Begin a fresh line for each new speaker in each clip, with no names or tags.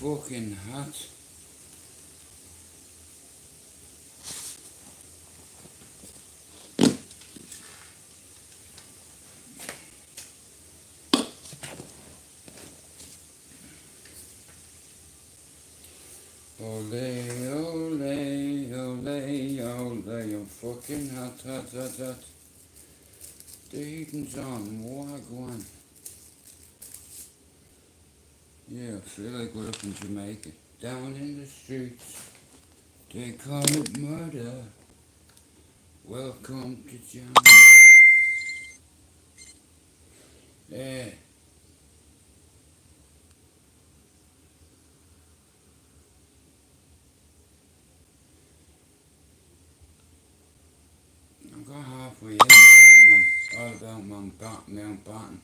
fucking hot. Ole, ole, ole, ole, I'm fucking hot, hot, hot, hot. The heating's on, wagwan. Yeah, I feel like we're up in Jamaica. Down in the streets, they call it murder. Welcome to Jamaica. Yeah. I got halfway into that, man. All about Mountbatten.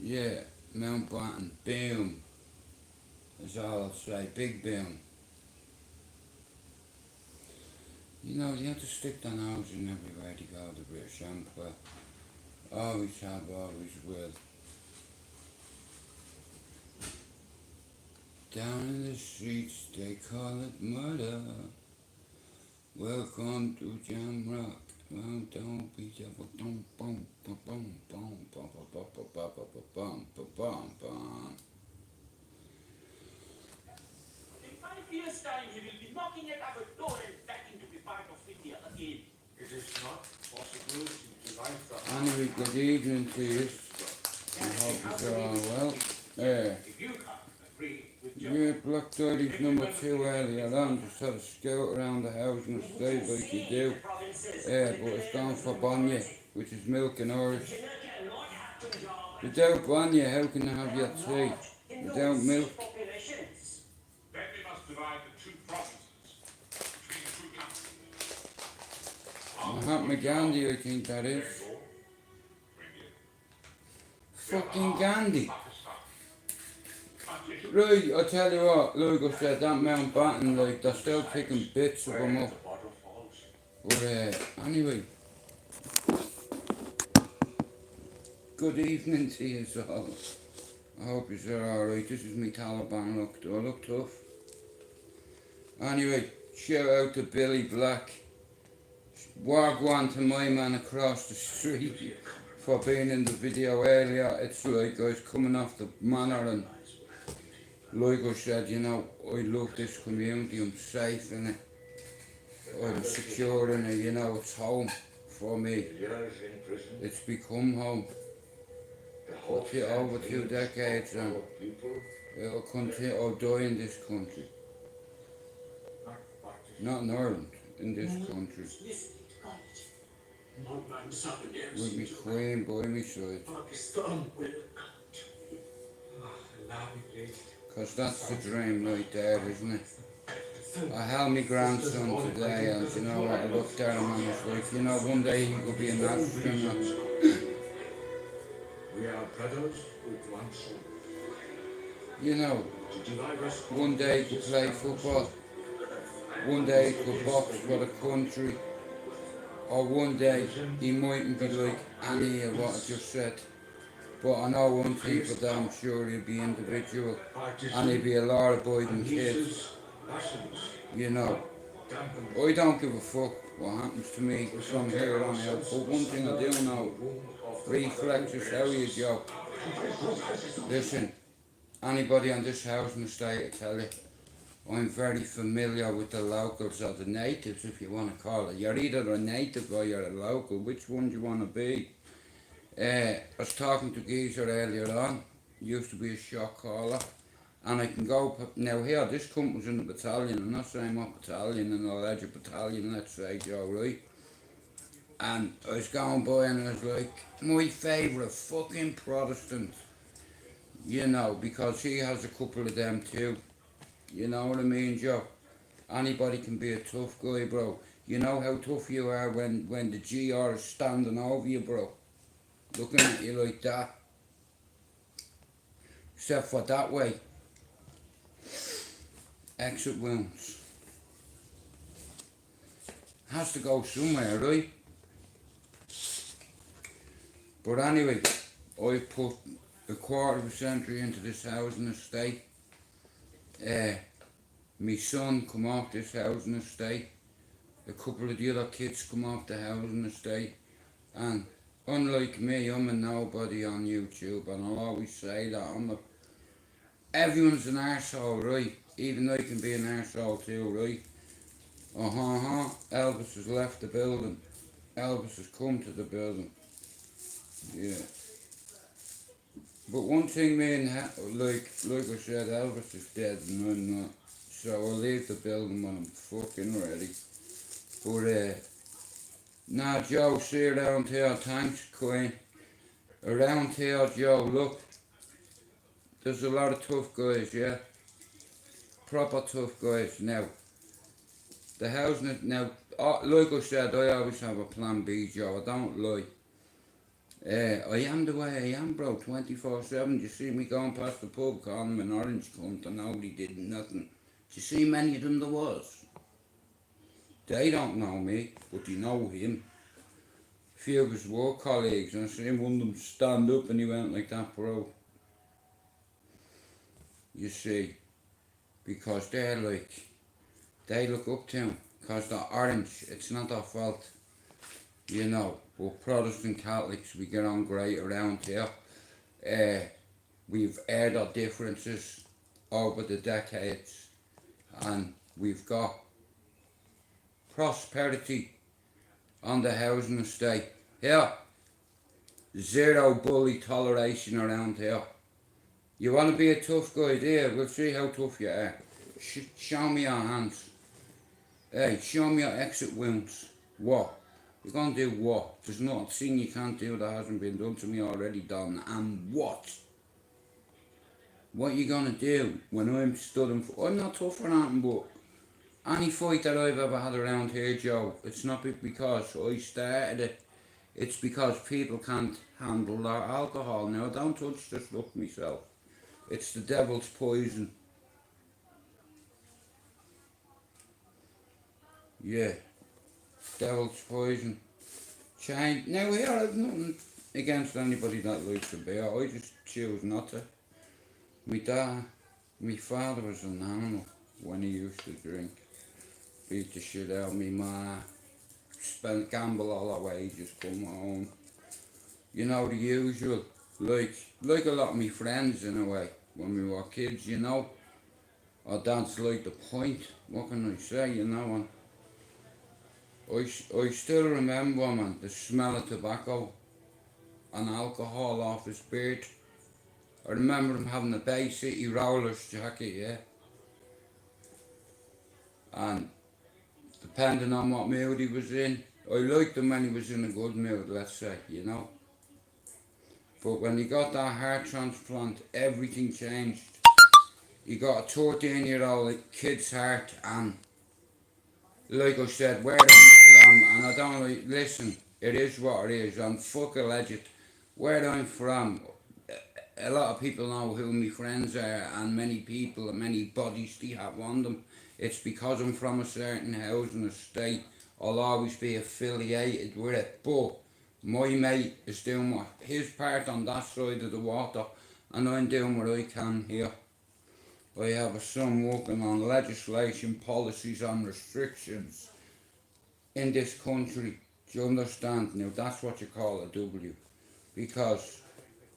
Yeah, Mountbatten. Boom. That's all I'll say. Big boom. You know, you have to stick the nose in everywhere to go, the British Empire. Always have, always will. Down in the streets, they call it murder. Welcome to Jamrock. Well, don't be devil. Boom, boom, boom, boom, boom, boom, boom, boom, boom, boom, boom, boom, boom.
In 5 years' time, he will be knocking at our door and begging to be part of India again.
It is not possible to divide the
Anyway, good evening to you. I hope you're all well.
If you can't agree with your
Yeah, blockdaries number 2 earlier on. Just had a scout around the house and estate like you do. But it's gone for banya, which is milk and Irish. Without banya, how can you have your tea? Without milk?
Then we must divide the two provinces between the two countries.
Mahatma Gandhi, I think that is. Fucking Gandhi. Right, I tell you what, like I said, that Mountbatten, like, they're still picking bits of them up. But anyway, good evening to you all. I hope you're alright. This is me Taliban look. Do I look tough? Anyway, shout out to Billy Black. Wagwan to my man across the street for being in the video earlier. It's like I was coming off the manor and like I said, you know, I love this community, I'm safe in it, I'm secure in it, you know, it's home for me, it's become home. Over 2 decades and it'll continue, I'll die in this country. Not in Ireland, in this country. With me queen by my side. Because that's the dream right there, isn't it? I held my grandson today and you know what, I looked at him and I was like, you know, one day he could be an astronaut.
We are brothers with one soul.
You know, one day he could play football, one day he could box for the country, or one day he mightn't be like any of what I just said. But I know one thing for damn sure, he'll be individual and he'll be a law-abiding kid. You know, I don't give a fuck what happens to me from here on out, but one thing I do know, reflexes how you go. Listen, anybody on this housing estate will tell you, I'm very familiar with the locals or the natives, if you want to call it. You're either a native or you're a local. Which one do you want to be? I was talking to Geezer earlier on. Used to be a shot caller. And I can go, now here, this company's in the battalion. I'm not saying what battalion, an alleged battalion, let's say, Joe, right? And I was going by and I was like, my favourite fucking Protestant. You know, because he has a couple of them too. You know what I mean, Joe? Anybody can be a tough guy, bro. You know how tough you are when the GR is standing over you, bro. Looking at you like that. Except for that way. Exit wounds. Has to go somewhere, right? But anyway, I put a quarter of a century into this housing estate. My son come off this housing estate. A couple of the other kids come off the housing estate. And unlike me, I'm a nobody on YouTube, and I'll always say that. Everyone's an arsehole, right? Even I can be an arsehole too, right? Elvis has left the building. Elvis has come to the building. Yeah. But one thing, man, like I said, Elvis is dead and I'm not. So I'll leave the building when I'm fucking ready. But, nah, Joe, see you around here. Thanks, Queen. Around here, Joe, look, there's a lot of tough guys, yeah? Proper tough guys. Now, the housing, now, like I said, I always have a plan B, Joe. I don't lie. I am the way I am, bro, 24/7. You see me going past the pub calling him an orange cunt and nobody did nothing. Do you see many of them there was? They don't know me, but they know him. A few of his work colleagues, and I seen one of them stand up and he went like that, bro. You see, because they're like, they look up to him, because they're orange. It's not their fault, you know. But Protestant Catholics, we get on great around here. We've aired our differences over the decades, and we've got prosperity on the housing estate. Here, zero bully toleration around here. You want to be a tough guy there? We'll see how tough you are. Show me your hands. Hey, show me your exit wounds. What? You're going to do what? There's nothing you can't do that hasn't been done to me already, Don. And what? What you going to do when I'm stood in front? I'm not tough for nothing, but any fight that I've ever had around here, Joe, it's not because I started it. It's because people can't handle their alcohol. Now, I don't touch the stuff myself. It's the devil's poison. Yeah. Devil's poison. Change. Now, here I've nothing against anybody that likes a beer. I just choose not to. My father was an animal when he used to drink. Beat the shit out of me ma. Gamble all our wages, come home. You know, the usual. Like a lot of my friends in a way, when we were kids, you know. Our dad's like the point. What can I say, you know? And I still remember, man, the smell of tobacco and alcohol off his beard. I remember him having a Bay City Rollers jacket, yeah. And depending on what mood he was in, I liked him when he was in a good mood, let's say, you know. But when he got that heart transplant, everything changed. He got a 13-year-old kid's heart, and like I said, where I'm from, and I don't like, listen, it is what it is, I'm fuck alleged. Where I'm from, a lot of people know who my friends are, and many people and many bodies they have on them. It's because I'm from a certain housing estate. I'll always be affiliated with it, but my mate is doing his part on that side of the water, and I'm doing what I can here. I have a son working on legislation, policies and restrictions in this country. Do you understand? Now that's what you call a W. Because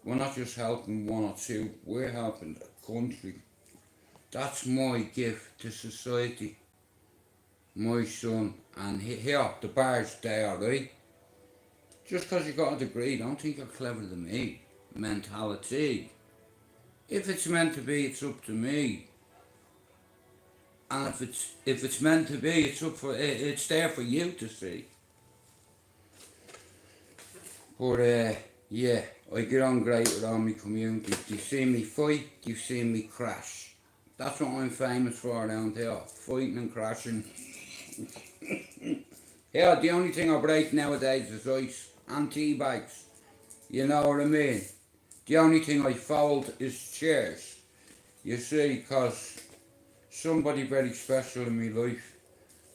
we're not just helping one or two, we're helping the country. That's my gift to society. My son, and here, the bar's there, right? Just because you got a degree, don't think you're clever than me. Mentality. If it's meant to be, it's up to me. And if it's meant to be, it's there for you to see. But yeah, I get on great with all my community. You've seen me fight, you've seen me crash. That's what I'm famous for around here, fighting and crashing. Yeah, the only thing I break nowadays is ice and tea bags. You know what I mean? The only thing I fold is chairs. You see, because somebody very special in my life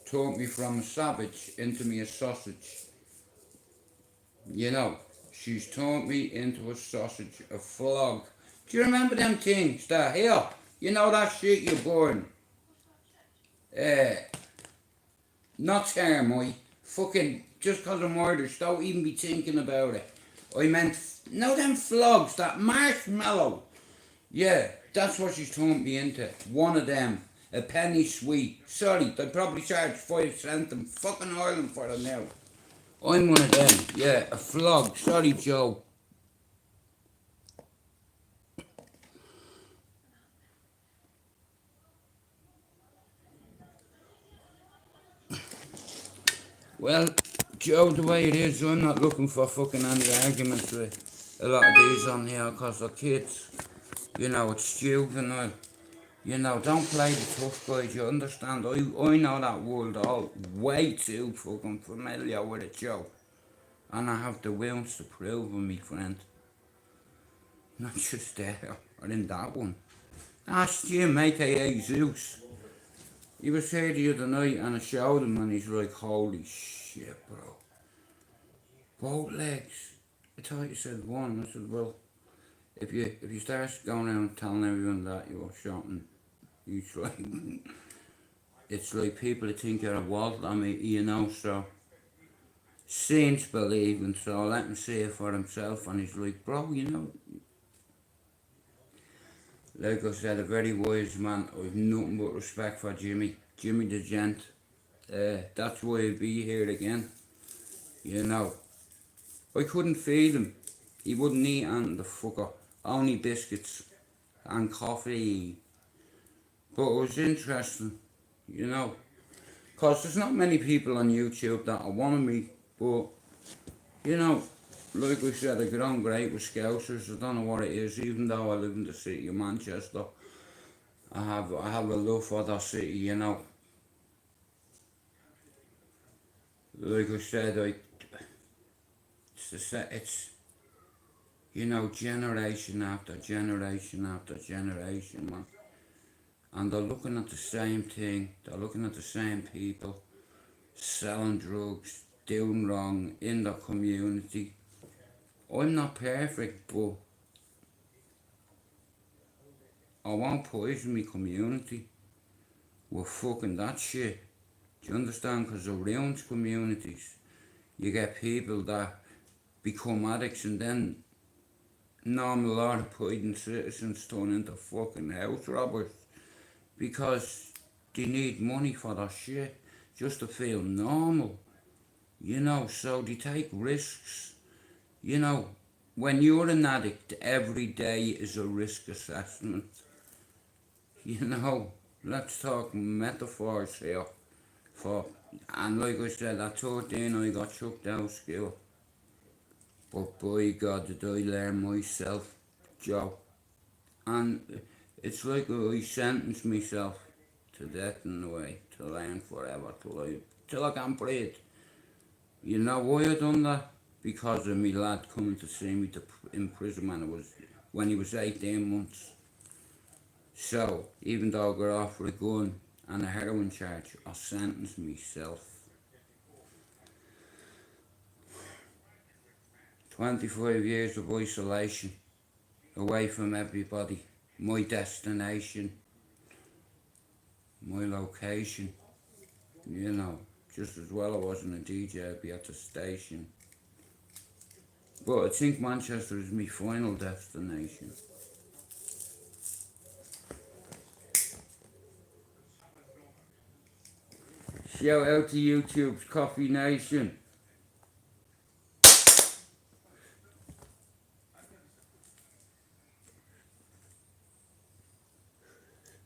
turned me from a savage into me a sausage. You know, she's turned me into a sausage, a flog. Do you remember them things that, here, You know that shit you burn? Not termite. Fucking, just cause of murders, don't even be thinking about it. I meant, no them flogs, that marshmallow. Yeah, that's what she's turned me into. One of them. A penny sweet. Sorry, they probably charge 5 cents in fucking Ireland for them now. I'm one of them. Yeah, a flog. Sorry, Joe. Well, Joe, the way it is, I'm not looking for fucking any arguments with a lot of these on here because they're kids. You know, it's juvenile. You know, don't play the tough guys, you understand? I know that world all way too fucking familiar with it, Joe. And I have the wills to prove it, me friend. Not just there, or in that one. Ask Jim, aka Zeus. He was here the other night and I showed him and he's like, holy shit, bro. Both legs. I thought you said one. I said, well, if you start going around telling everyone that you're shot and he's like, it's like people that think you're a walt on me, you know, so saints believing, so I let him see it for himself and he's like, bro, you know, like I said, a very wise man. I've nothing but respect for Jimmy the gent. That's why I'd be here again, you know. I couldn't feed him, he wouldn't eat anything, the fucker, only biscuits and coffee. But it was interesting, you know, because there's not many people on YouTube that are wanting me, but, you know, like I said, I get on great with Scousers. I don't know what it is, even though I live in the city of Manchester. I have a love for that city, you know. Like I said, it's, you know, generation after generation after generation, man. And they're looking at the same thing, they're looking at the same people, selling drugs, doing wrong in the community. I'm not perfect, but I won't poison my community with fucking that shit. Do you understand? Because it ruins communities. You get people that become addicts and then normal law-abiding citizens turn into fucking house robbers because they need money for their shit just to feel normal. You know, so they take risks. You know, when you're an addict, every day is a risk assessment. You know, let's talk metaphors here. And like I said, at 13 I got chucked out of school. But by God did I learn myself, Joe. And it's like I sentenced myself to death in a way, to learn forever, till I can breathe. You know why I done that? Because of me lad coming to see me in prison when he was 18 months. So, even though I got off with a gun and a heroin charge, I sentenced myself. 25 years of isolation, away from everybody, my destination, my location, you know, just as well I wasn't a DJ, I'd be at the station. But I think Manchester is my final destination. Shout out to YouTube's Coffee Nation.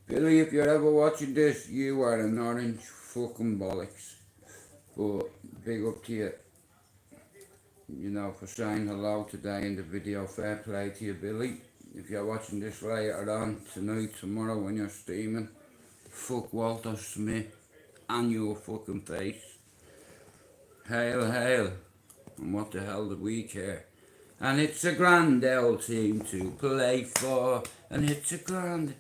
Billy, if you're ever watching this, you are an orange fucking bollocks. But big up to you, you know, for saying hello today in the video. Fair play to you, Billy. If you're watching this later on, tonight, tomorrow when you're streaming, fuck Walter Smith and your fucking face. Hail, hail. And what the hell do we care? And it's a grand old team to play for. And it's a grand...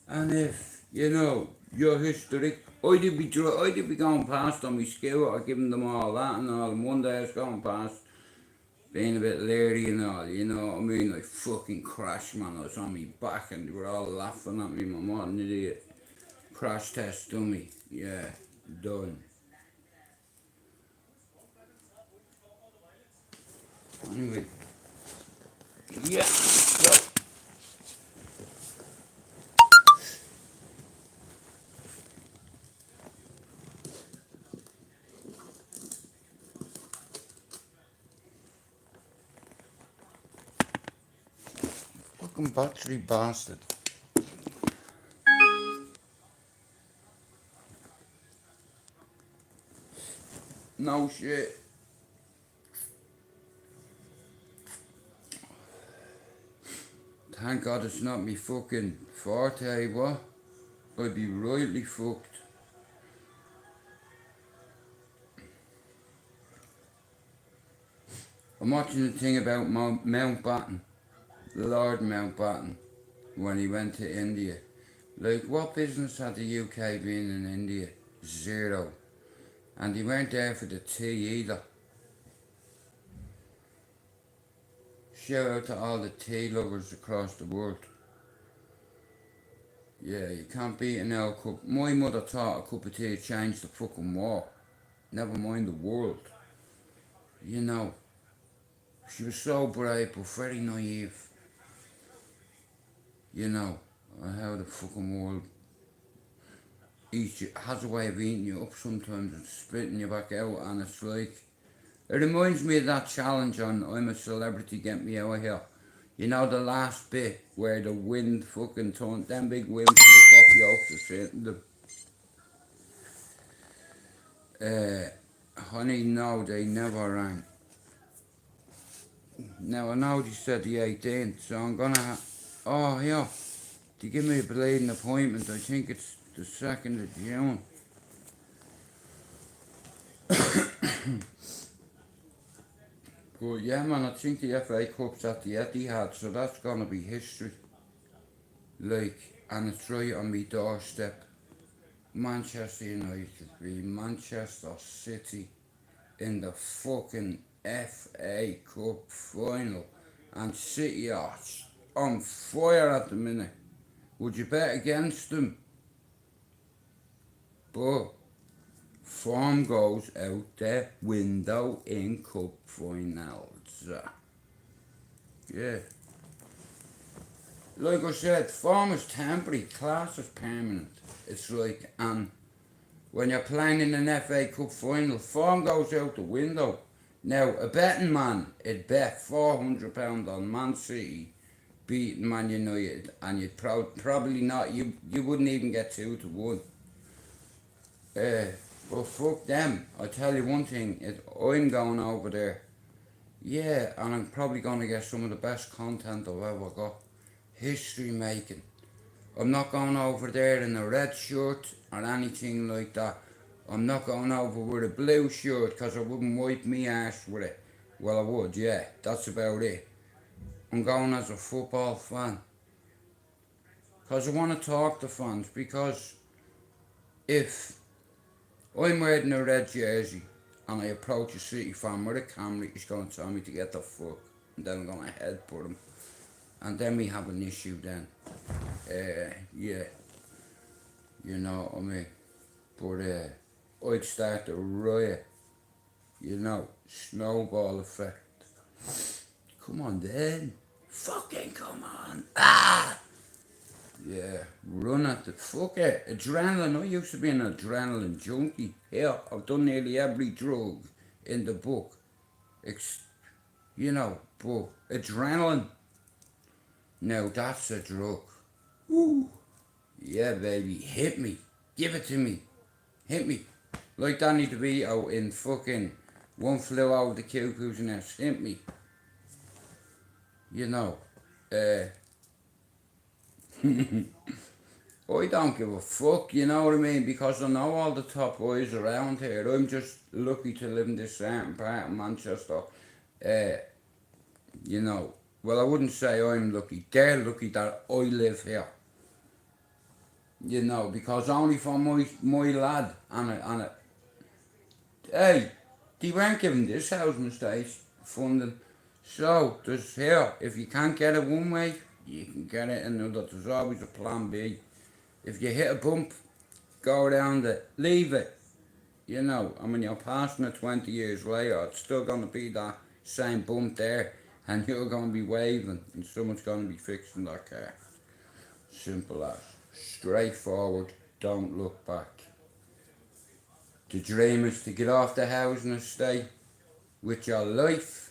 And if, you know, your history, I'd be going past on my scooter, giving them all that and all, and one day I was going past, being a bit leery and all, you know what I mean? I fucking crashed, man. I was on my back and they were all laughing at me. I'm what an idiot. Crash test dummy. Yeah, done. Anyway. Yeah. So, fucking battery bastard. No shit. Thank God it's not me fucking forte, what? I'd be rightly fucked. I'm watching the thing about Mountbatten, Lord Mountbatten, when he went to India. Like, what business had the UK been in India? Zero. And he weren't there for the tea either. Shout out to all the tea lovers across the world. Yeah, you can't beat an L cup. My mother thought a cup of tea changed the fucking war. Never mind the world. You know, she was so brave but very naive. You know, how the fucking world has a way of eating you up sometimes and spitting you back out, and it's like, it reminds me of that challenge on I'm a Celebrity, Get Me Out of Here. You know the last bit where the wind fucking turned, them big winds took off yokes of sitting them. Honey, no, they never rang. Now I know they said the 18th, so I'm gonna oh yeah, they give me a bleeding appointment. I think it's the 2nd of June. But yeah, man, I think the FA Cup's at the Etihad, so that's gonna be history. Like, and it's right on me doorstep. Manchester United v Manchester City in the fucking FA Cup final, and City are on fire at the minute. Would you bet against them? But form goes out the window in cup finals. Yeah. Like I said, form is temporary, class is permanent. It's like, and when you're playing in an FA Cup final, form goes out the window. Now, a betting man, it'd bet £400 on Man City beating Man United, and you'd probably not, you wouldn't even get 2 to 1. But fuck them. I tell you one thing, I'm going over there. Yeah, and I'm probably going to get some of the best content I've ever got. History making. I'm not going over there in a red shirt or anything like that. I'm not going over with a blue shirt because I wouldn't wipe me ass with it. Well, I would, yeah. That's about it. I'm going as a football fan. Because I want to talk to fans. Because if I'm wearing a red jersey and I approach a City fan with a camera, he's going to tell me to get the fuck. And then I'm going to headbutt him. And then we have an issue then. Yeah. You know what I mean? But I'd start a riot. You know, snowball effect. Come on then. Fucking come on. Ah! Yeah, run at the fuck it. Adrenaline. I used to be an adrenaline junkie. Yeah, I've done nearly every drug in the book. You know, but adrenaline. Now that's a drug. Woo. Yeah, baby, hit me. Give it to me. Hit me. Like Danny DeVito in fucking One Flew Over the Cuckoo's Nest. Hit me. You know, I don't give a fuck, you know what I mean? Because I know all the top boys around here. I'm just lucky to live in this certain part of Manchester. You know, well, I wouldn't say I'm lucky. They're lucky that I live here. You know, because only for my lad and hey, they weren't giving this housing estate funding. So, there's here, if you can't get it one way, you can get it another. There's always a plan B. If you hit a bump, go around it, leave it. You know, I mean, you're passing it 20 years later, it's still going to be that same bump there, and you're going to be waving, and someone's going to be fixing that car. Simple as. Straightforward, don't look back. The dream is to get off the housing estate with your life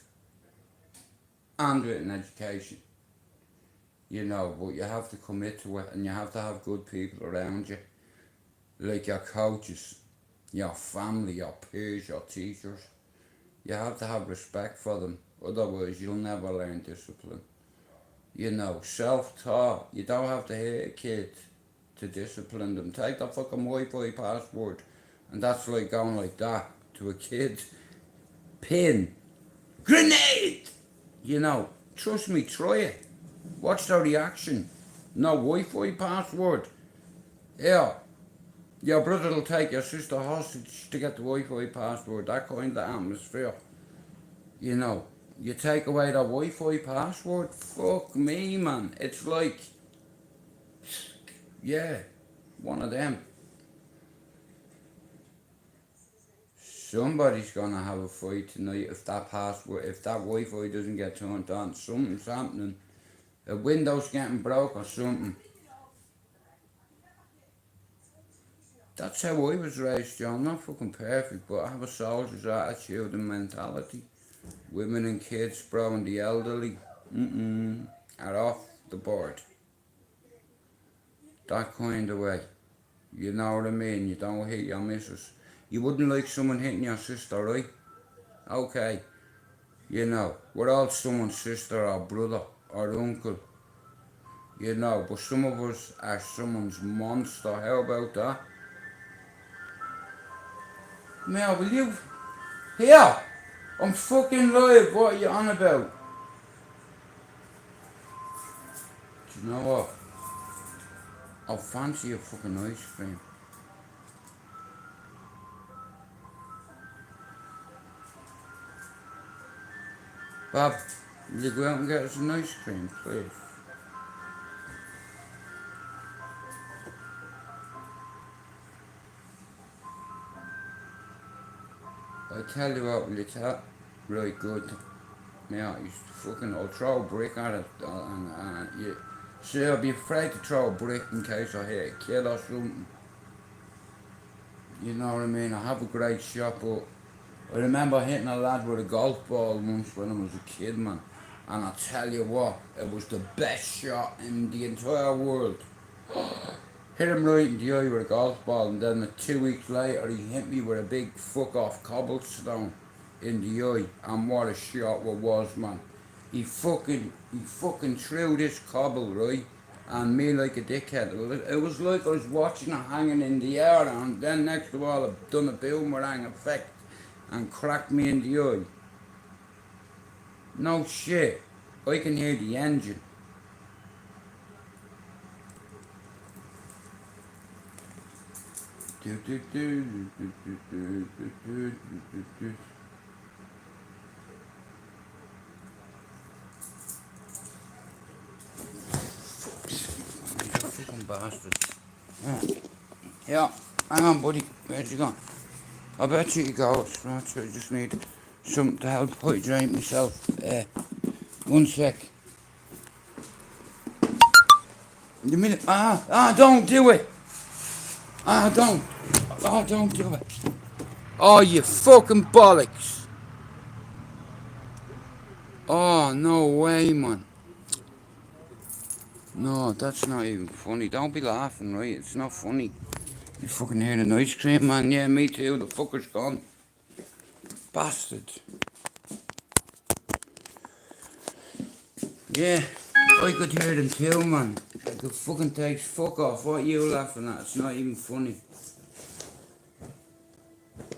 and with an education. You know, but you have to commit to it, and you have to have good people around you, like your coaches, your family, your peers, your teachers. You have to have respect for them, otherwise you'll never learn discipline. You know, self-taught. You don't have to hit a kid to discipline them. Take the fucking Wi-Fi password, and that's like going like that to a kid. Pin. Grenade! You know, trust me, try it. Watch their reaction. No Wi-Fi password. Yeah, your brother will take your sister hostage to get the Wi-Fi password. That kind of atmosphere. You know, you take away the Wi-Fi password. Fuck me, man. It's like, yeah, one of them. Somebody's gonna have a fight tonight if that password, if that Wi-Fi doesn't get turned on. Something's happening. A window's getting broke or something. That's how I was raised, John. Not fucking perfect, but I have a soldier's attitude and mentality. Women and kids, bro, and the elderly, are off the board. That kind of way. You know what I mean? You don't hit your missus. You wouldn't like someone hitting your sister, right? Okay. You know, we're all someone's sister or brother or uncle. You know, but some of us are someone's monster. How about that? Mel, will you? Here! I'm fucking live. What are you on about? Do you know what? I'll fancy a fucking ice cream. Bob, will you go out and get us an ice cream, please? I tell you what, will you tell? Right good. Yeah, you fucking, I'll throw a brick at it, and you. See, I'll be afraid to throw a brick in case I hit a kid or something. You know what I mean? I have a great shot, but I remember hitting a lad with a golf ball once when I was a kid, man. And I tell you what, it was the best shot in the entire world. Hit him right in the eye with a golf ball, and then 2 weeks later he hit me with a big fuck off cobblestone in the eye, and what a shot it was, man. He fucking threw this cobble, right, and me like a dickhead. It was like I was watching it hanging in the air, and then next of all I've done a boomerang effect and cracked me in the eye. No shit, I can hear the engine. Fucking bastard. Yeah, hang on, buddy. Where's he gone? I bet you he goes. Right, so I just need something to help hydrate myself. 1 sec. The minute. Don't do it. Don't do it. Oh, you fucking bollocks. Oh, no way, man. No, that's not even funny. Don't be laughing, right? It's not funny. You fucking heard an ice cream, man. Yeah, me too. The fucker's gone. Bastard. Yeah, I could hear them too, man. I could fucking take fuck off. What are you laughing at? It's not even funny.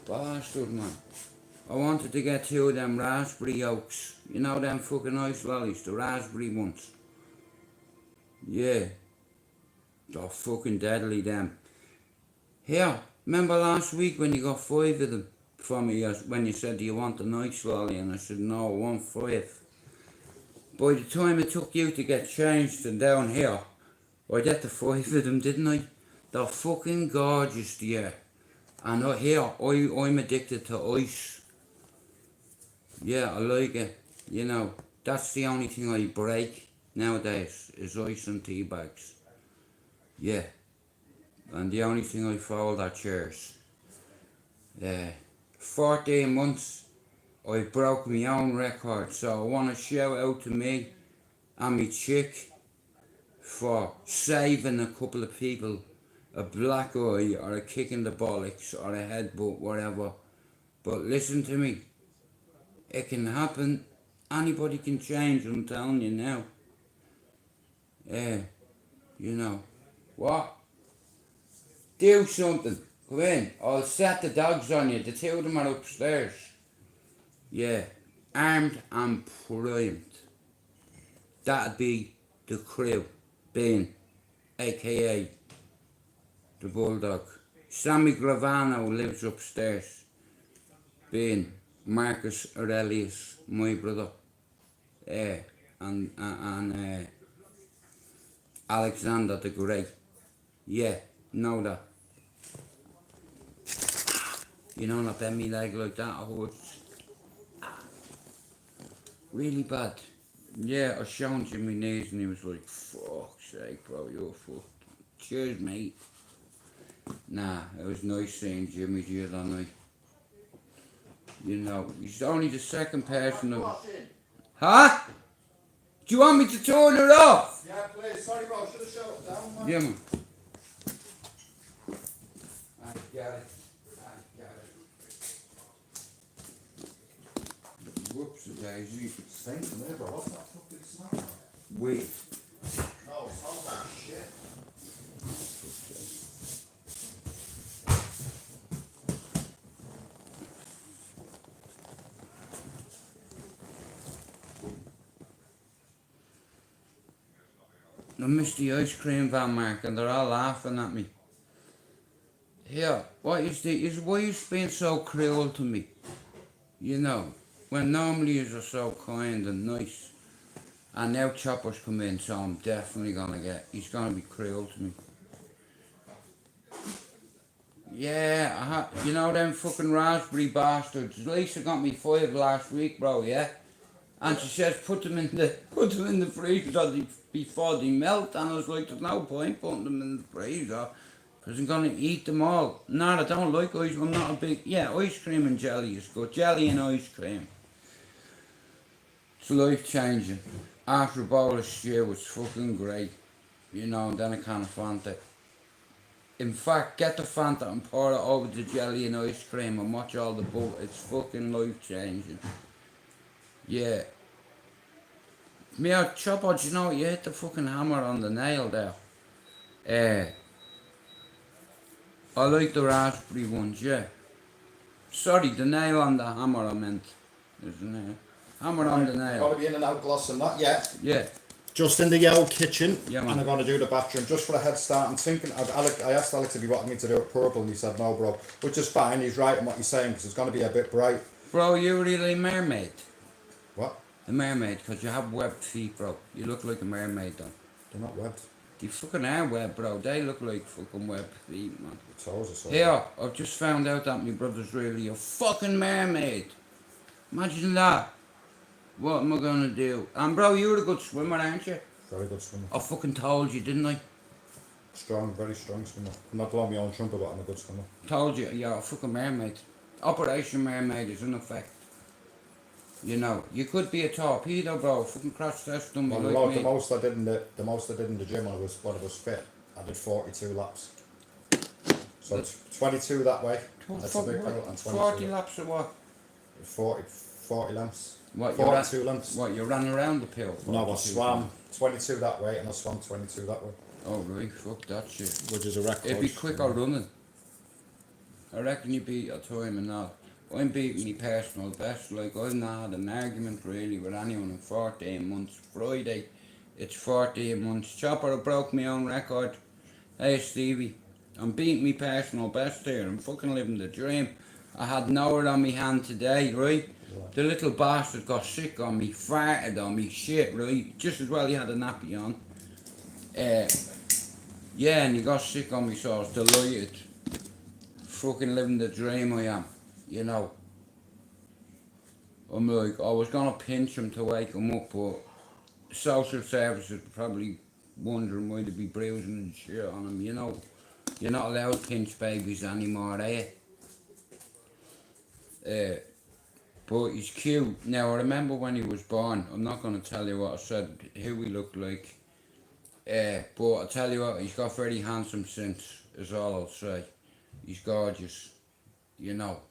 Bastard, man. I wanted to get 2 of them raspberry yolks. You know them fucking ice lollies, the raspberry ones. Yeah. They're fucking deadly, them. Here, remember last week when you got 5 of them from me, when you said, do you want a nice lolly? And I said, no, I want 5. By the time it took you to get changed and down here, I got the 5 of them, didn't I? They're fucking gorgeous, yeah. And I'm addicted to ice. Yeah, I like it. You know, that's the only thing I break nowadays is ice and tea bags. Yeah. And the only thing I fold are chairs. 14 months, I broke my own record. So I want to shout out to me and my chick for saving a couple of people a black eye or a kick in the bollocks or a headbutt, whatever. But listen to me, it can happen. Anybody can change, I'm telling you now. You know. What? Do something. Come in. I'll set the dogs on you. The 2 of them are upstairs. Yeah. Armed and primed. That'd be the crew. Being, aka the Bulldog. Sammy Gravano lives upstairs. Being Marcus Aurelius, my brother. And Alexander the Great. Yeah, know that. You know, not bend me leg like that, it hurts. Really bad. Yeah, I shown him my knees and he was like, fuck's sake, bro, you're fucked. Cheers, mate. Nah, it was nice seeing Jimmy the other night. You know, he's only the second person of... Huh? Do you want me to turn it off?
Yeah, please. Sorry, bro. Should have shut it down, man.
Yeah, man. I got it. Whoops, daisy.
Same to me, bro. What's that fucking smell?
Wait.
No, it smells like shit.
I missed the ice cream van, Mark, and they're all laughing at me. Yeah, why you being so cruel to me? You know, when normally you're so kind and nice. And now Chopper's come in, so I'm definitely he's gonna be cruel to me. Yeah, you know them fucking raspberry bastards. Lisa got me 5 last week, bro, yeah? And she says put them in the freezer before they melt, and I was like, there's no point putting them in the freezer, because I'm gonna eat them all. No, I don't like ice, I'm not a big, ice cream and jelly is good, jelly and ice cream. It's life changing. After a bowl of stew, it's fucking great, you know, and then a can of Fanta. In fact, get the Fanta and pour it over the jelly and ice cream and watch all the butter, it's fucking life changing. Yeah. Me, Chopper, do you know, you hit the fucking hammer on the nail there. I like the raspberry ones, yeah. Sorry, the nail on the hammer I meant. Isn't it? Hammer on the nail.
Gotta be in and out glossing that, yeah.
Yeah.
Just in the yellow kitchen,
Yeah, man.
and I'm gonna do the bathroom just for a head start. I'm thinking, I asked Alex if he wanted me to do it purple, and he said no, bro. Which is fine, he's right in what he's saying, because it's gonna be a bit bright.
Bro, you really a mermaid?
What?
A mermaid, because you have webbed feet, bro. You look like a mermaid, though.
They're not webbed.
They fucking are webbed, bro. They look like fucking webbed feet, man.
The toes are so
Here, I've just found out that my brother's really a fucking mermaid. Imagine that. What am I gonna do? And bro, you're a good swimmer, aren't you?
very good swimmer.
I fucking told you, didn't I?
Strong, very strong swimmer. I'm not blowing my own trumpet, but I'm a good swimmer.
Told you, you're a fucking mermaid. Operation Mermaid is in effect. You know, you could be a torpedo, bro. Fucking crash test dummy
Well,
like me.
the most I did in the gym when I was fit, I did 42 laps. So it's 22 that way. That's a big pedal, and 22
40 laps or what?
40 laps.
What,
42 laps.
What, you ran around the pill?
No, I swam 22 that way and I swam 22 that way.
Oh, right, fuck that shit.
Which is a record.
It'd be quicker running. I reckon you beat your time and all. I'm beating me personal best. Like, I've not had an argument really with anyone in 14 months. Friday, it's 14 months. Chopper, I broke my own record. Hey Stevie, I'm beating me personal best here. I'm fucking living the dream. I had nowhere on my hand today, right? The little bastard got sick on me, farted on me, shit, right? Just as well he had a nappy on. Yeah, and he got sick on me, so I was delighted. Fucking living the dream I am, you know. I'm like, I was gonna pinch him to wake him up, but social services probably wondering why they'd be bruising and shit on him, you know. You're not allowed to pinch babies anymore, are you? But he's cute. Now, I remember when he was born, I'm not going to tell you what I said, who he looked like. But I'll tell you what, he's got very handsome since, is all I'll say. He's gorgeous, you know.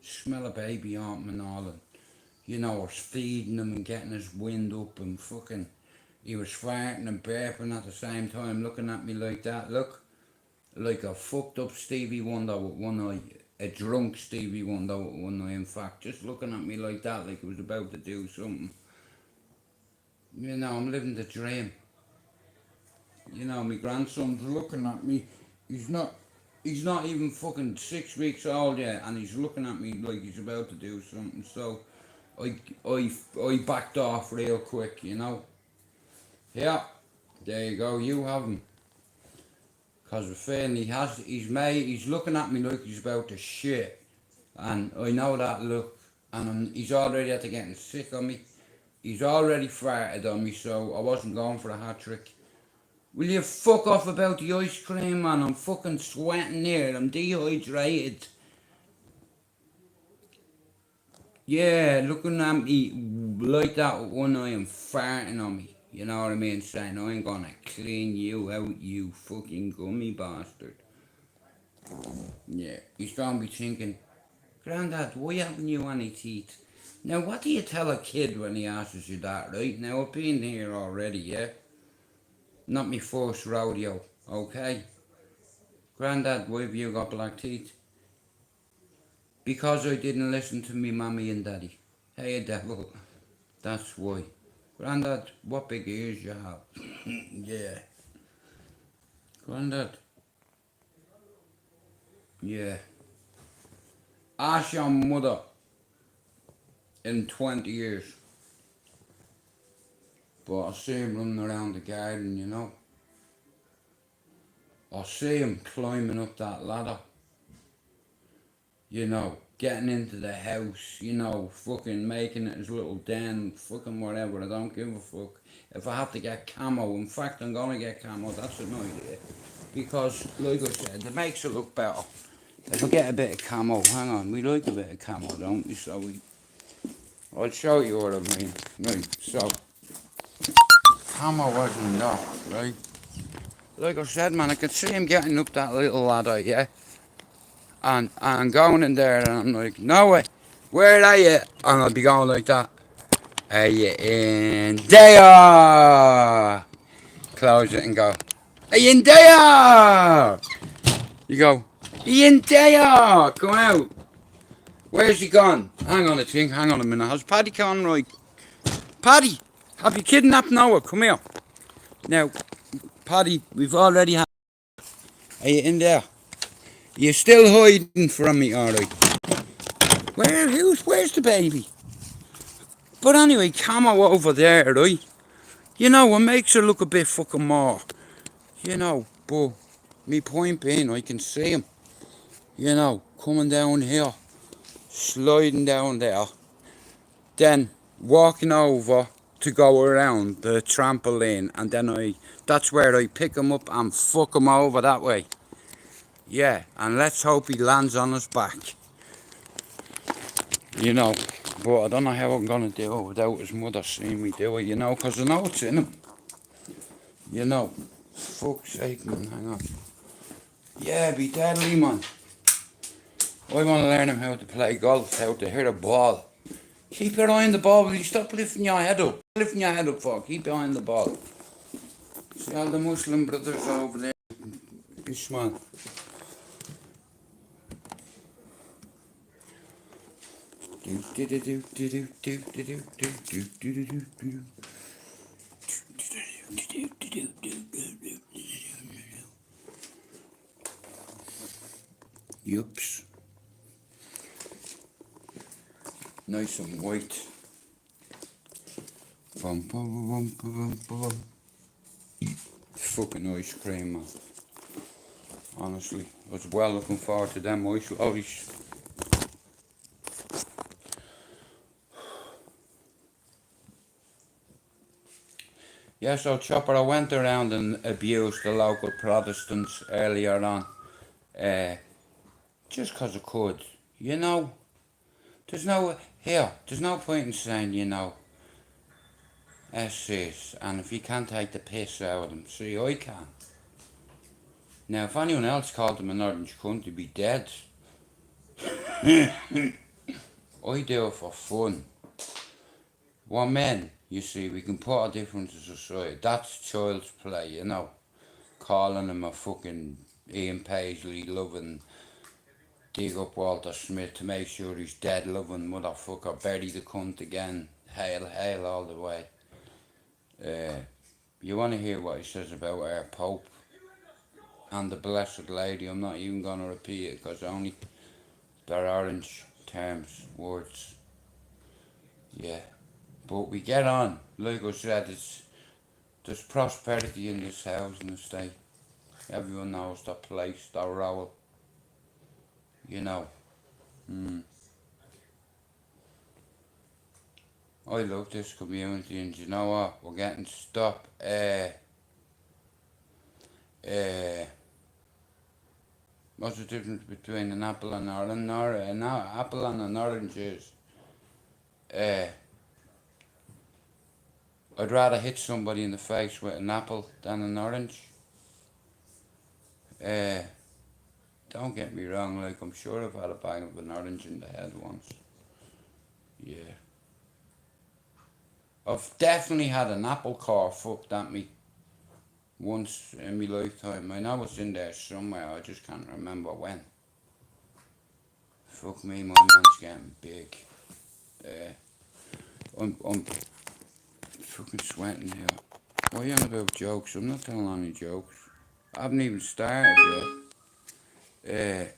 Smell a baby on him and all, and, you know, I was feeding him and getting his wind up and fucking, he was farting and burping at the same time, looking at me like that, look, like a fucked up Stevie Wonder with one eye. A drunk Stevie Wonder with one eye, in fact, just looking at me like that, like he was about to do something. You know, I'm living the dream. You know, my grandson's looking at me. He's not even fucking 6 weeks old yet, and he's looking at me like he's about to do something. So, I backed off real quick, you know. Yeah, there you go. You have him. Cause the thing he's looking at me like he's about to shit, and I know that look, and he's already after getting sick on me. He's already farted on me, so I wasn't going for a hat trick. Will you fuck off about the ice cream, man? I'm fucking sweating here. I'm dehydrated. Yeah, looking at me like that with one eye and farting on me. You know what I mean? Saying, I'm gonna clean you out, you fucking gummy bastard. Yeah, he's gonna be thinking, Grandad, why haven't you any teeth? Now, what do you tell a kid when he asks you that, right? Now, I've been here already, yeah? Not me first rodeo, okay? Grandad, why have you got black teeth? Because I didn't listen to me mommy and daddy. Hey, devil, that's why. Grandad, what big ears you have? Yeah. Grandad. Yeah. Ask your mother in 20 years. But I see him running around the garden, you know. I see him climbing up that ladder. You know, getting into the house, you know, fucking making it his little den, fucking whatever, I don't give a fuck. If I have to get camo, in fact I'm gonna get camo, that's an idea. Because, like I said, it makes it look better. If I get a bit of camo, hang on, we like a bit of camo, don't we? So I'll show you what I mean. Right, so, camo wasn't that, right? Like I said, man, I could see him getting up that little ladder, yeah? And I'm going in there and I'm like, no way, where are you? And I'll be going like that. Are you in there? Close it and go, are you in there? You go, are you in there? Come out. Where's he gone? Hang on a minute. Has Paddy gone right? Paddy, have you kidnapped Noah? Come here. Now, Paddy, we've already had. Are you in there? You're still hiding from me, alright? Where's the baby? But anyway, camo over there, right? You know, it makes her look a bit fucking more. You know, but me point being, I can see him. You know, coming down here, sliding down there, then walking over to go around the trampoline, and then that's where I pick him up and fuck him over that way. Yeah, and let's hope he lands on his back. You know, but I don't know how I'm gonna do it without his mother seeing me do it, you know, because I know it's in him. You know, fuck's sake, man, hang on. Yeah, be deadly, man. I want to learn him how to play golf, how to hit a ball. Keep your eye on the ball, will you stop lifting your head up? Lifting your head up for, keep your eye on the ball. See all the Muslim brothers over there? This man. Yups. Nice and white. Bum, bum, bum, bum, bum, bum. Fucking ice cream, man. Honestly, I was well looking forward to them ice lollies. Yeah, so Chopper, I went around and abused the local Protestants earlier on. Just 'cause I could. You know, there's no point in saying, essays, and if you can't take the piss out of them, see, I can. Now, if anyone else called them an orange cunt, they'd be dead. I do it for fun. We're men, you see, we can put our differences aside. That's child's play, calling him a fucking Ian Paisley loving, dig up Walter Smith to make sure he's dead loving motherfucker, bury the cunt again, hail, hail all the way. You want to hear what he says about our Pope and the Blessed Lady? I'm not even going to repeat it because only they're orange terms, words. Yeah, but we get on. Like I said, there's prosperity in this housing estate. Everyone knows their place, their role. I love this community, and you know what? We're getting to stop. What's the difference between an apple and an orange? An apple and an orange is. I'd rather hit somebody in the face with an apple than an orange. Don't get me wrong, like, I'm sure I've had a bang of an orange in the head once. Yeah. I've definitely had an apple core fucked at me once in my lifetime. I know it's in there somewhere, I just can't remember when. Fuck me, my man's getting big. I'm fucking sweating here. What are you on about jokes? I'm not telling any jokes. I haven't even started yet.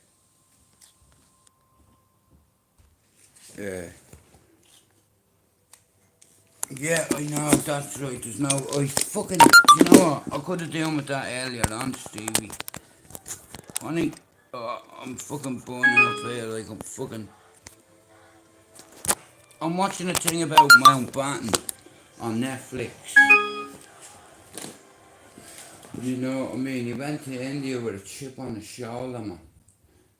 Yeah, I know, that's right, there's no, you know what, I could have done with that earlier on, Stevie. I'm fucking burning up here, like I'm watching a thing about Mountbatten on Netflix. You know what I mean, he went to India with a chip on his shoulder, man.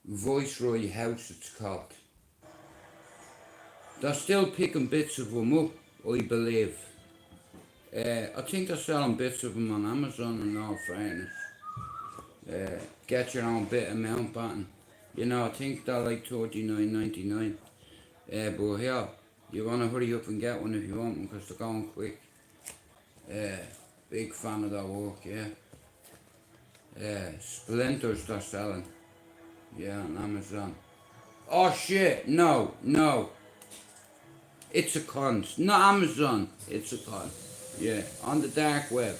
Viceroy House, it's called. They're still picking bits of them up, I believe. I think they're selling bits of them on Amazon in all fairness. Get your own bit of Mountbatten. I think they're like $39.99. But yeah, you want to hurry up and get one if you want one because they're going quick. Big fan of their work, yeah. Splinters they're selling. Yeah, on Amazon. Oh shit, no. It's a con. Not Amazon, it's a con. Yeah, on the dark web.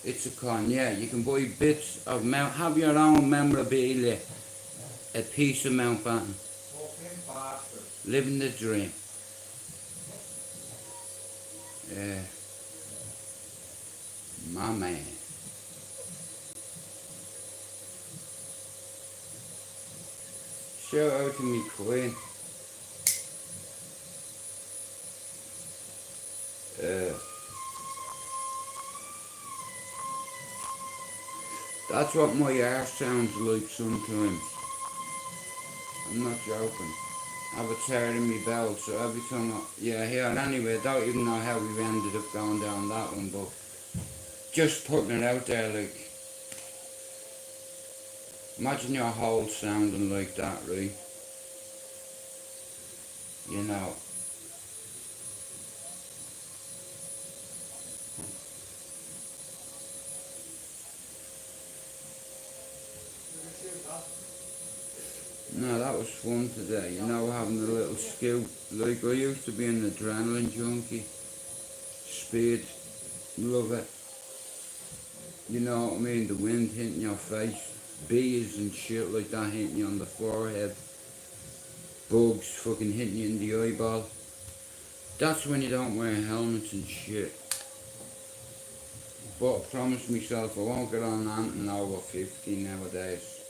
It's a con, yeah. You can buy bits of have your own memorabilia. A piece of Mountbatten. Living the dream. Yeah. My man. Shout out to me queen. That's what my arse sounds like sometimes. I'm not joking. I have a tear in my belt, so every time anyway, I don't even know how we ended up going down that one, but just putting it out there, like, imagine your hole sounding like that, right? You know. No, that was fun today, having a little scoot. Like, I used to be an adrenaline junkie. Speed, love it. You know what I mean? The wind hitting your face, bees and shit like that hitting you on the forehead. bugs fucking hitting you in the eyeball. That's when you don't wear helmets and shit. But I promised myself I won't get on anything over 50 nowadays.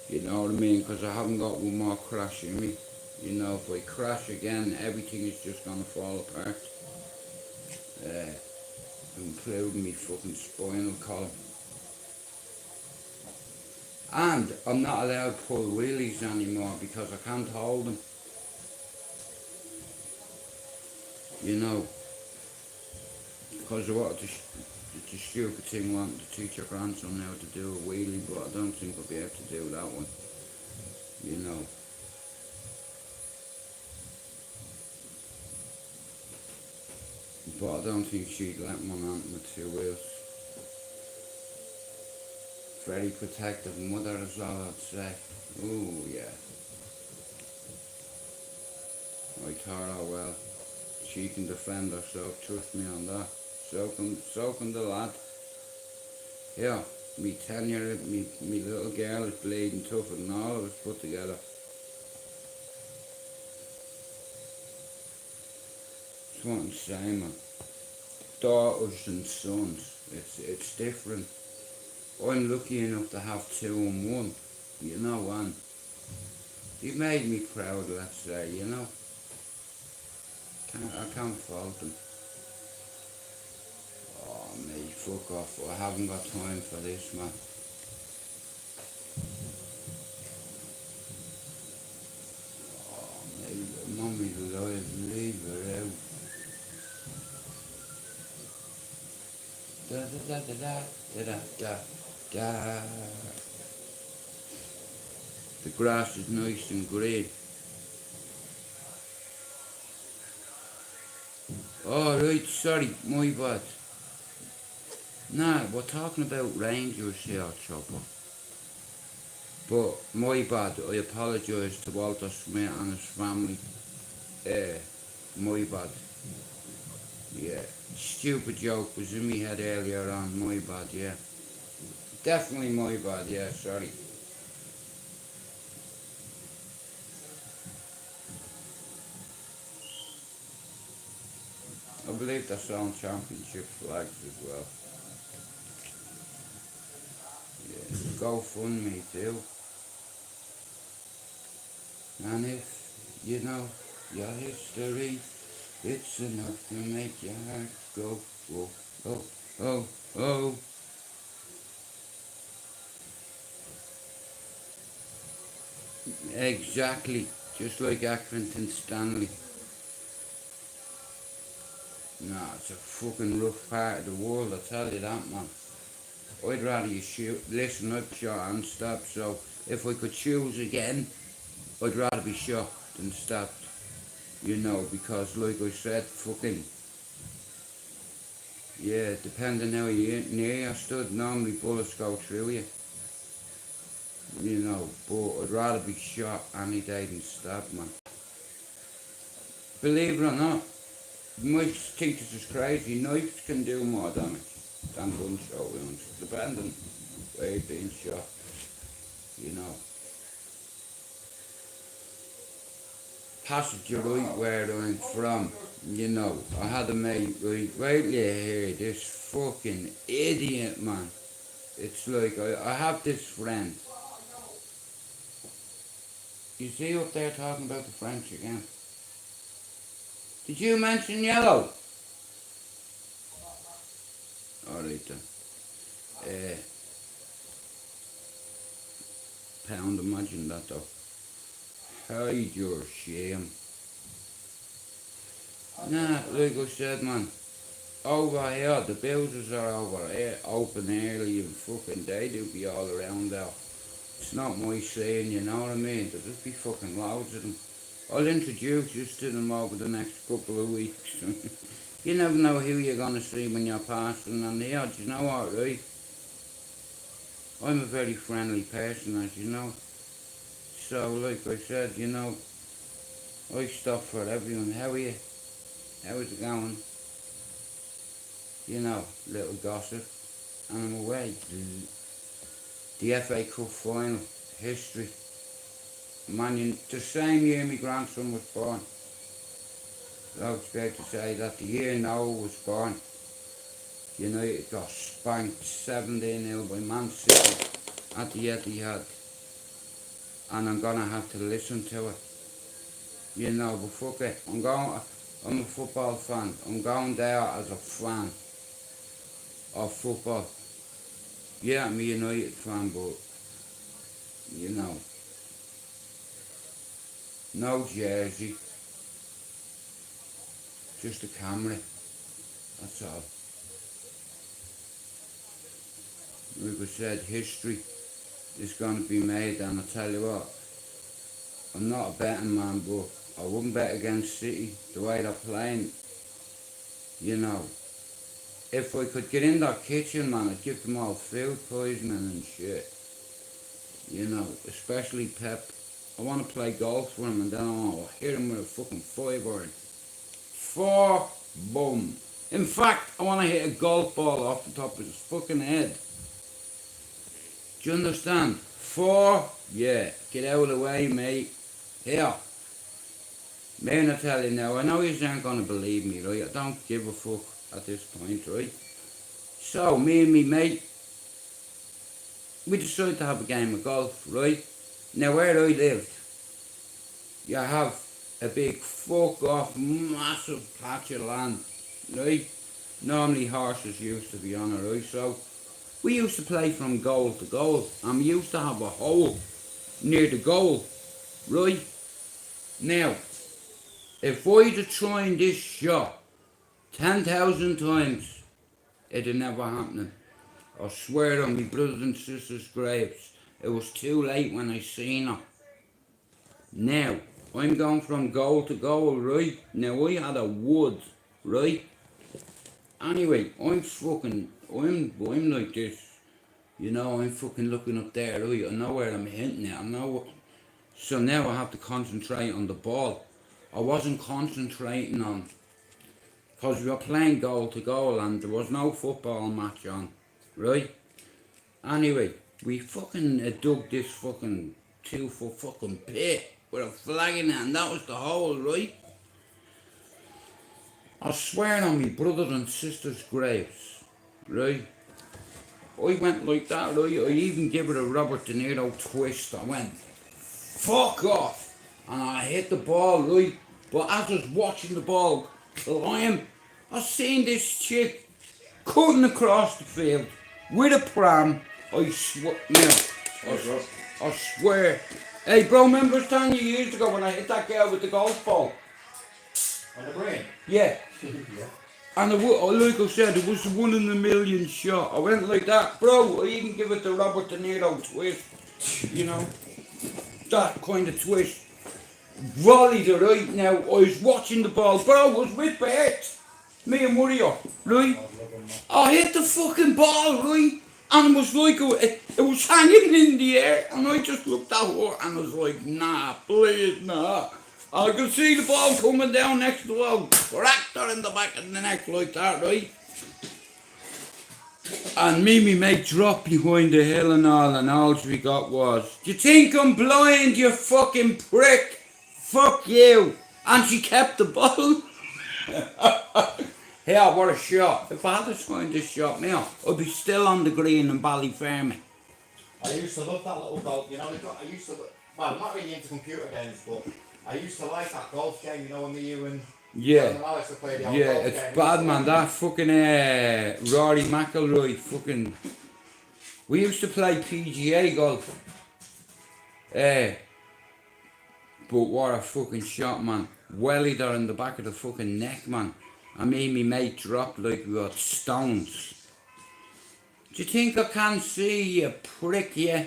You know what I mean? Because I haven't got one more crash in me. You know, if I crash again, everything is just gonna fall apart. Including me fucking spinal column. And I'm not allowed to pull wheelies anymore because I can't hold them. You know, because of what the stupid thing wanting to teach your grandson how to do a wheelie, but I don't think I'll be able to do that one. You know. But I don't think she'd let one on with 2 wheels. Very protective mother is all I'd say. Ooh, yeah. I thought, oh well, she can defend herself, trust me on that. So can the lad. Yeah, me 10-year, me little girl is bleeding tougher than all of us put together. That's what I'm saying, man. Daughters and sons, it's different. I'm lucky enough to have 2 and 1, you know, and he made me proud, let's say, you know. I can't fault him. Oh, mate, fuck off. I haven't got time for this, man. Oh, mate, mummy's alive. Leave her out. Da da da da da da da da. The grass is nice and green. Oh, right, sorry, my bad. Nah, we're talking about Rangers here, Chopper. But my bad, I apologise to Walter Smith and his family. My bad. Yeah, stupid joke was in my head earlier on, my bad, yeah. Definitely my bad, yeah, sorry. I believe they're selling championship flags as well. Yeah, GoFundMe too. And if you know your history, it's enough to make your heart go, oh, oh, oh, oh. Exactly, just like Accrington Stanley. Nah, it's a fucking rough part of the world, I tell you that, man. I'd rather you shoot. Listen, I've shot and stabbed, so if I could choose again, I'd rather be shot than stabbed. You know, because like I said, fucking, yeah, depending how near you stood, normally bullets go through you. You know, but I'd rather be shot any day than stabbed, man. Believe it or not, you might think this is crazy, knives can do more damage than gunshot wounds, depending where you're being shot, you know. Passenger right where I'm from, you know, I had a mate, right here, this fucking idiot, man. It's like, I have this friend. You see up there talking about the French again? Did you mention yellow? Alright then. Pound, imagine that though. Hide your shame. Nah, like I said, man, over here, the builders are over here, open early and fucking they do be all around there. It's not my saying, you know what I mean? There'll just be fucking loads of them. I'll introduce you to them over the next couple of weeks. You never know who you're gonna see when you're passing on here, do you know what, right? I'm a very friendly person, as you know. So, like I said, you know, I stop for everyone. How are you? How is it going? You know, little gossip. And I'm away. The FA Cup final. History. Man, the same year my grandson was born. I was about to say that the year Noah was born, United got spanked 17-0 by Man City at the Etihad. And I'm gonna have to listen to it. But fuck it. I'm a football fan. I'm going there as a fan of football. Yeah, I'm a United fan, but, no jersey. Just a camera. That's all. Like I said, history is going to be made, and I tell you what, I'm not a betting man, but I wouldn't bet against City the way they're playing. If I could get in their kitchen, man, I'd give them all food poisoning and shit. Especially Pep. I want to play golf with him, and then I want to hit him with a fucking 5-iron. 4, boom. In fact, I want to hit a golf ball off the top of his fucking head. Do you understand? 4, yeah. Get out of the way, mate. Here. Man, I tell you now, I know you aren't going to believe me, right? I don't give a fuck at this point, right? So, me and me mate, we decided to have a game of golf, right? Now, where I lived, you have a big fuck off massive patch of land, right? Normally horses used to be on it, right? So we used to play from goal to goal, and we used to have a hole near the goal, right? Now, if I'd have tried this shot 10,000 times, it'd never happen. I swear on my brothers and sisters' graves, it was too late when I seen her. Now, I'm going from goal to goal, right? Now, I had a wood, right? Anyway, I'm like this. I'm fucking looking up there, right? I know where I'm hitting it. So now I have to concentrate on the ball. I wasn't concentrating on, because we were playing goal to goal and there was no football match on, right? Anyway, we fucking dug this fucking 2-foot fucking pit with a flag in it, and that was the hole, right? I swear on me brothers and sisters' graves, right? I went like that, right? I even gave it a Robert De Niro twist. I went, fuck off! And I hit the ball, right? But as I was watching the ball climb, I seen this chick cutting across the field with a pram. I swear. Hey, bro, remember 10 years ago when I hit that girl with the golf ball?
On the brain?
Yeah. And like I said, it was a 1 in a million shot. I went like that, bro. I even give it the Robert De Niro twist. That kind of twist. Volleyed it right now. I was watching the ball, bro. I was with Bert. Me and Mario, right? I hit the fucking ball, right? And it was like it was hanging in the air, and I just looked at her and I was like, nah, please, nah. I could see the ball coming down next to her, cracked her in the back of the neck like that, right? And me mate dropped behind the hill and all we got was, do you think I'm blind, you fucking prick? Fuck you. And she kept the ball. Yeah, what a shot. If I had to find this shot now, I'd be still on the green in Ballyfermot.
I used to love that little golf, well, I'm not really into computer games, but I used to like that golf game, when you and Alex to play the old golf
it's
game.
bad, man. That fucking Rory McIlroy, fucking... We used to play PGA golf. But what a fucking shot, man. Wellied her in the back of the fucking neck, man. I mean, me mate dropped like we got stones. Do you think I can't see, you prick, yeah?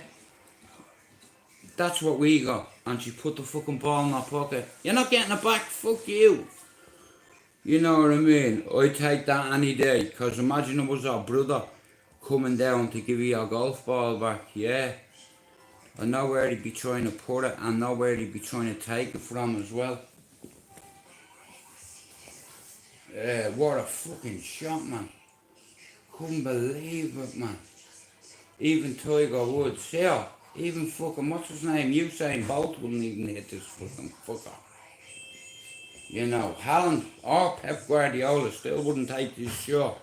That's what we got. And she put the fucking ball in her pocket. You're not getting it back, fuck you. You know what I mean? I'd take that any day. Because imagine it was our brother coming down to give you a golf ball back, yeah. I know where he'd be trying to put it. I know where he'd be trying to take it from as well. What a fucking shot, man. Couldn't believe it, man. Even Tiger Woods, yeah. Even fucking, what's his name? Usain Bolt wouldn't even hit this fucking fucker. You know, Haaland or Pep Guardiola still wouldn't take this shot.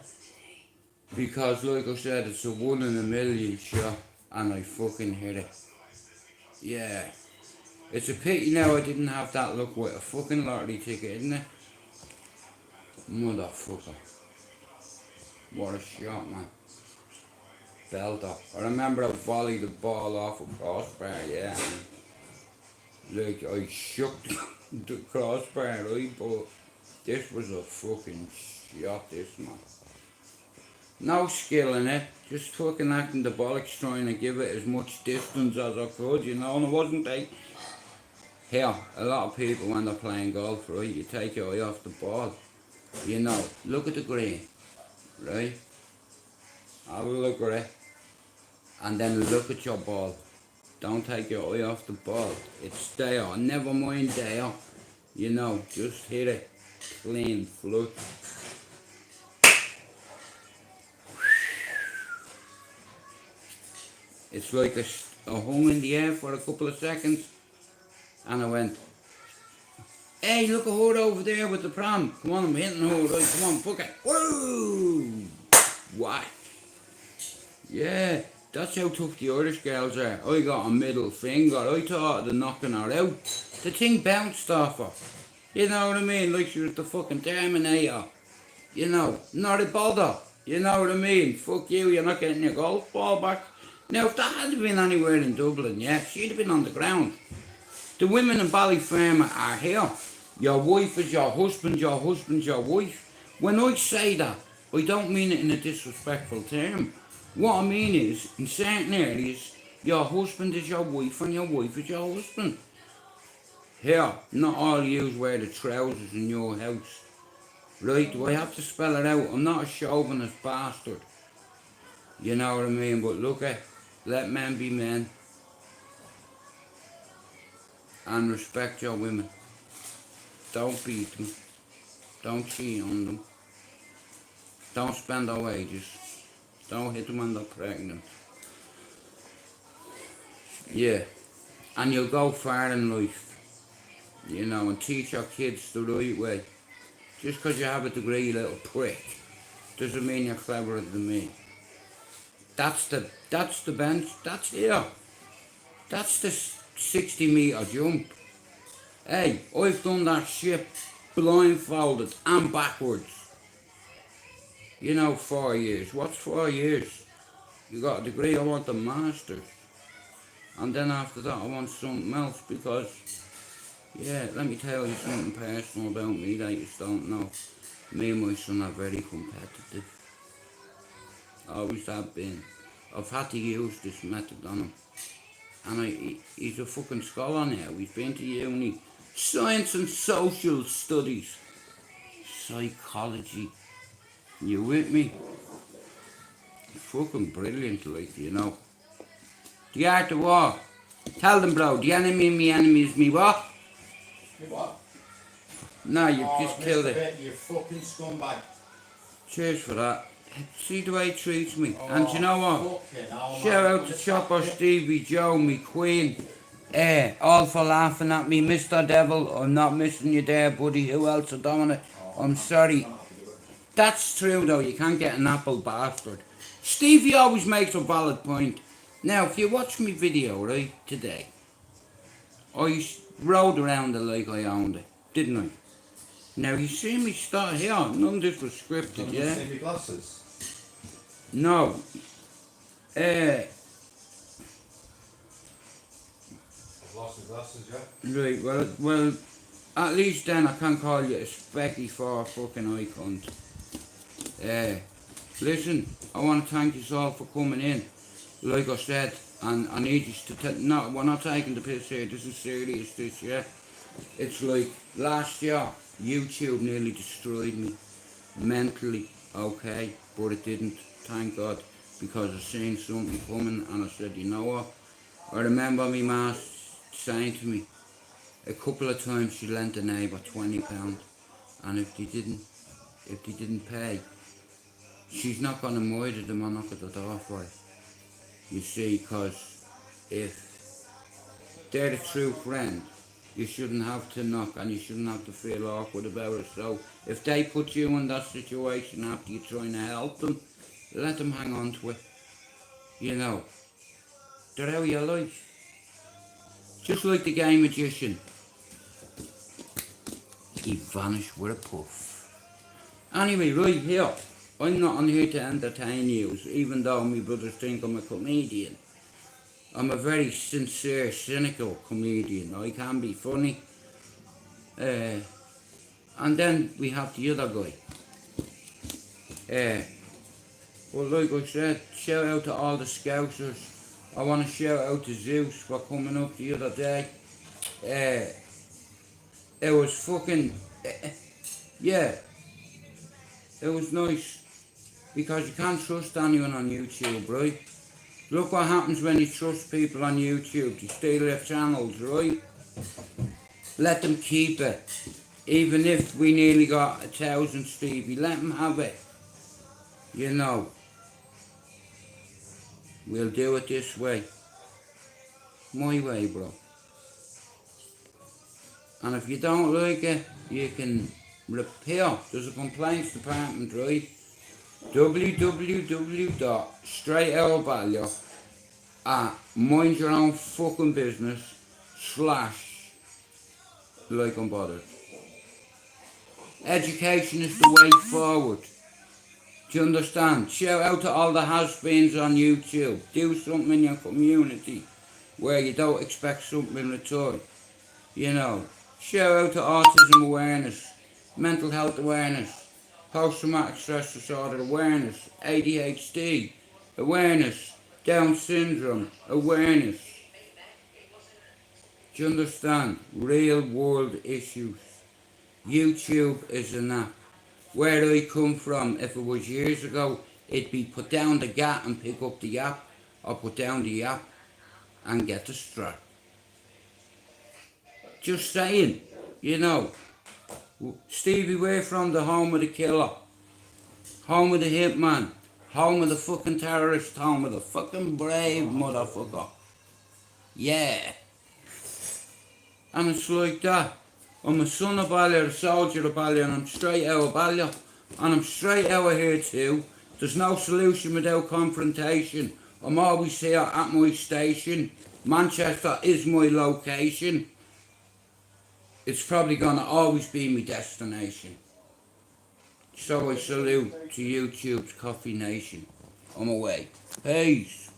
Because, like I said, it's a 1 in a million shot. And I fucking hit it. Yeah. It's a pity now I didn't have that luck with a fucking lottery ticket, isn't it? Motherfucker. What a shot, man. Belter. I remember I volleyed the ball off a crossbar, yeah. And, like, I shook the crossbar, right? But this was a fucking shot, this, man. No skill in it. Just fucking acting the bollocks, trying to give it as much distance as I could, you know, and I wasn't taking... Here, a lot of people when they're playing golf, right, you take your eye off the ball. You know, look at the green, right? Have a look at it. And then look at your ball. Don't take your eye off the ball. It's there, never mind there. You know, just hit it. Clean, flush. It's like I hung in the air for a couple of seconds. And I went, hey, look at her over there with the pram. Come on, I'm hitting her. Right, come on, fuck it. Woo! What? Yeah, that's how tough the Irish girls are. I got a middle finger. I thought of knocking her out. The thing bounced off her. You know what I mean? Like she was the fucking Terminator. You know, not a bother. You know what I mean? Fuck you, you're not getting your golf ball back. Now, if that had been anywhere in Dublin, yeah, she'd have been on the ground. The women in Ballyfermot are here. Your wife is your husband, your husband's your wife. When I say that, I don't mean it in a disrespectful term. What I mean is, in certain areas, your husband is your wife and your wife is your husband. Here, not all yous wear the trousers in your house. Right, do I have to spell it out? I'm not a chauvinist bastard. You know what I mean? But look at, let men be men. And respect your women. Don't beat them. Don't cheat on them. Don't spend their wages. Don't hit them when they're pregnant. Yeah. And you'll go far in life. You know, and teach your kids the right way. Just because you have a degree, you little prick, doesn't mean you're cleverer than me. That's the bench. That's here. That's the 60-metre jump. Hey, I've done that shit blindfolded and backwards. You know, 4 years. What's 4 years? You got a degree, I want a master's. And then after that I want something else because, yeah, let me tell you something personal about me that you don't know. Me and my son are very competitive. Always have been. I've had to use this method on him. And he's a fucking scholar now. He's been to uni. Science and social studies. Psychology. You with me? Fucking brilliant, like, you know. The art of war. Tell them, bro, the enemy of me enemy is me what?
You what?
No, you've just killed it.
Bit, you fucking scumbag.
Cheers for that. See the way he treats me. And you know what?
Hell,
Shout out to Chopper, Stevie, Joe, me Queen. All for laughing at me, Mr. Devil. I'm not missing you there, buddy. Who else, Dominic? I'm sorry. That's true, though. You can't get an apple bastard. Stevie always makes a valid point. Now, if you watch me video, right, today, I rode around it like I owned it, didn't I? Now, you see me start here. None of this was scripted, yeah?
See my glasses?
No.
I've lost my glasses, yeah?
Right, well, at least then I can't call you a specky for a fucking eye cunt. Listen, I want to thank you all for coming in. Like I said, and I need you to no, we're not taking the piss here, this is serious, this, yeah? It's like, last year, YouTube nearly destroyed me, mentally, okay? But it didn't, thank God, because I seen something coming, and I said, you know what? I remember me ma saying to me, a couple of times she lent a neighbour £20, and if they didn't pay, she's not going to murder them or knock at the door for it. You see, because if they're a true friend, you shouldn't have to knock and you shouldn't have to feel awkward about it. So if they put you in that situation after you're trying to help them, let them hang on to it. You know, they're out of your life. Just like the gay magician. He vanished with a puff. Anyway, right here, I'm not on here to entertain you, even though my brothers think I'm a comedian. I'm a very sincere, cynical comedian. I can be funny. And then we have the other guy. Well, like I said, shout out to all the Scousers. I want to shout out to Zeus for coming up the other day. It was fucking, yeah, it was nice, because you can't trust anyone on YouTube, right? Look what happens when you trust people on YouTube. You steal their channels, right? Let them keep it. Even if we nearly got 1,000, Stevie, let them have it. You know, we'll do it this way. My way, bro. And if you don't like it, you can repair. There's a complaints department, right? www.straightouttaballyer at mindyourownfucking business / like unbothered. Education is the way forward. Do you understand? Shout out to all the has-beens on YouTube. Do something in your community where you don't expect something in return. You know, shout out to autism awareness, mental health awareness, post-traumatic stress disorder awareness, ADHD awareness, Down syndrome awareness. Do you understand? Real world issues. YouTube is an app. Where I come from, if it was years ago, it'd be put down the gap and pick up the app, or put down the app and get the strap. Just saying, you know. Stevie, we're from the home of the killer, home of the hitman, home of the fucking terrorist, home of the fucking brave motherfucker. Yeah. And it's like that. I'm a son of Ballier, a soldier of Ballier, and I'm straight out of Ballier. And I'm straight out of here too. There's no solution without confrontation. I'm always here at my station. Manchester is my location. It's probably gonna always be my destination. So I salute to YouTube's Coffee Nation. I'm away. Peace.